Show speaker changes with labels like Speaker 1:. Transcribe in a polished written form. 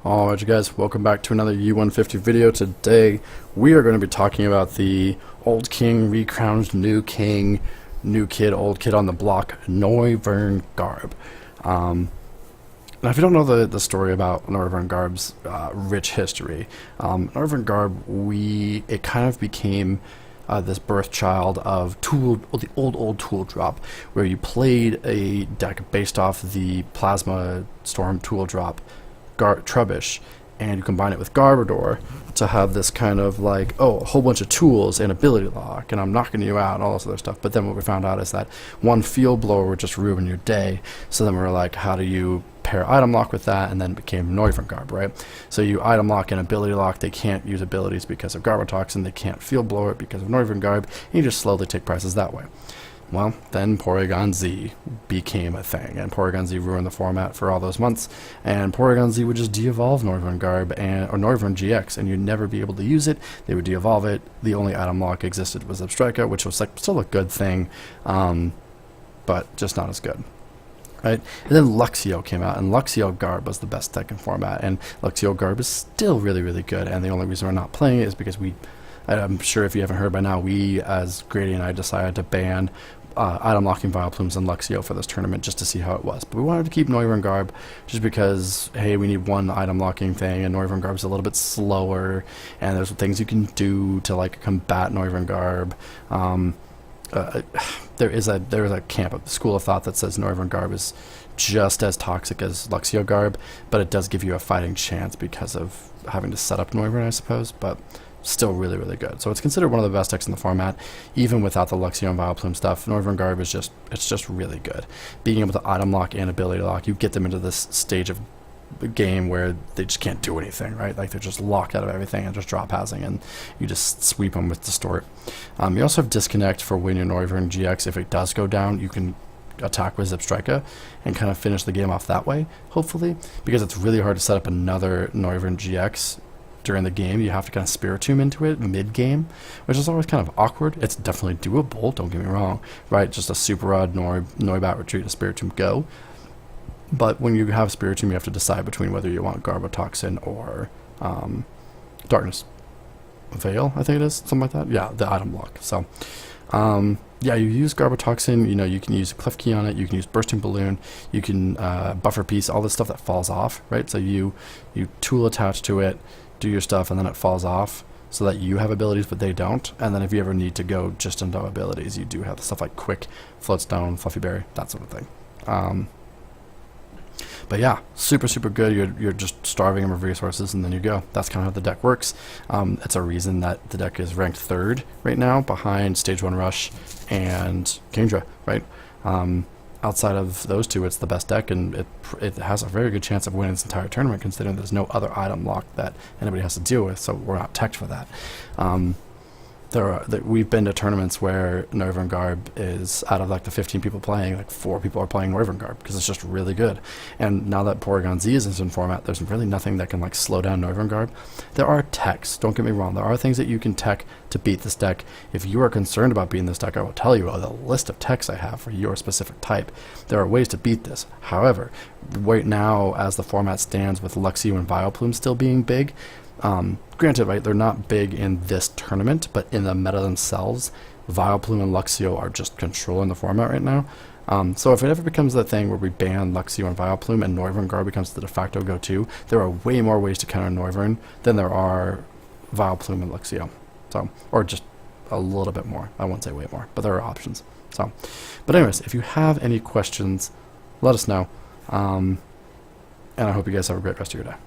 Speaker 1: Alright you guys, welcome back to another U150 video. Today we are going to be talking about the old king, recrowned new king, new kid, old kid on the block, Noivern Garb. Now if you don't know the story about Noivern Garb's rich history, Noivern Garb, it kind of became this birth child of the old tool drop, where you played a deck based off the Plasma Storm tool drop Trubbish, and you combine it with Garbodor to have this kind of like, oh, a whole bunch of tools and ability lock, and I'm knocking you out and all this other stuff. But then what we found out is that one field blower would just ruin your day. So then we were like, how do you pair item lock with that? And then it became Noivern Garb, right? So you item lock and ability lock. They can't use abilities because of Garbotoxin. They can't field blow it because of Noivern Garb. And you just slowly take prices that way. Well, then Porygon Z became a thing, and Porygon Z ruined the format for all those months, and Porygon Z would just de-evolve Noivern Garb, or Noivern GX, and you'd never be able to use it. They would de-evolve it. The only item lock existed was Abstrika, which was like still a good thing, but just not as good. Right? And then Luxio came out, and Luxio Garb was the best deck in format, and Luxio Garb is still really, really good, and the only reason we're not playing it is because I'm sure if you haven't heard by now, we, as Grady and I, decided to ban item locking Vileplumes and Luxio for this tournament just to see how it was. But we wanted to keep Noivern Garb just because, hey, we need one item locking thing, and Noivern Garb's a little bit slower, and there's things you can do to like combat Noivern Garb. There is a camp of the school of thought that says Noivern Garb is just as toxic as Luxio Garb, but it does give you a fighting chance because of having to set up Noivern, I suppose. But still really, really good. So it's considered one of the best decks in the format, even without the Luxio and Vileplume stuff. Noivern Garb is just really good. Being able to item lock and ability lock, you get them into this stage of the game where they just can't do anything, right? Like they're just locked out of everything and just drop housing, and you just sweep them with Distort. You also have Disconnect for when your Noivern GX, if it does go down, you can attack with Abstrika and kind of finish the game off that way, hopefully, because it's really hard to set up another Noivern GX during the game. You have to kind of Spiritomb into it mid-game, which is always kind of awkward. It's definitely doable, don't get me wrong, right? Just a Super Rod, Noibat Retreat, and Spiritomb go. But when you have Spiritomb, you have to decide between whether you want Garbotoxin or Darkness Veil, I think it is, something like that. Yeah, the item lock. So, yeah, you use Garbotoxin, you can use Cliff Key on it, you can use Bursting Balloon, you can Buffer Piece, all this stuff that falls off, right? So you tool attach to it, do your stuff, and then it falls off so that you have abilities but they don't. And then if you ever need to go just into abilities, you do have stuff like Quick, Floatstone, Fluffy Berry, that sort of thing. But yeah, super, super good. You're just starving them of resources, and then you go. That's kind of how the deck works. It's a reason that the deck is ranked 3rd right now, behind Stage 1 Rush and Kingdra, right? Outside of those two, it's the best deck, and it has a very good chance of winning this entire tournament, considering there's no other item lock that anybody has to deal with, so we're not teched for that. We've been to tournaments where Noivern Garb is, out of like the 15 people playing, like 4 people are playing Noivern Garb because it's just really good. And now that Porygon Z is in format, there's really nothing that can like slow down Noivern Garb. There are techs, don't get me wrong, there are things that you can tech to beat this deck. If you are concerned about beating this deck, I will tell you the list of techs I have for your specific type. There are ways to beat this. However, right now, as the format stands with Luxio and Vileplume still being big, granted, right, they're not big in this tournament, but in the meta themselves, Vileplume and Luxio are just controlling the format right now. So if it ever becomes the thing where we ban Luxio and Vileplume and Noivern Garb becomes the de facto go-to, there are way more ways to counter Noivern than there are Vileplume and Luxio. So, or just a little bit more. I won't say way more, but there are options. So, but anyways, if you have any questions, let us know. And I hope you guys have a great rest of your day.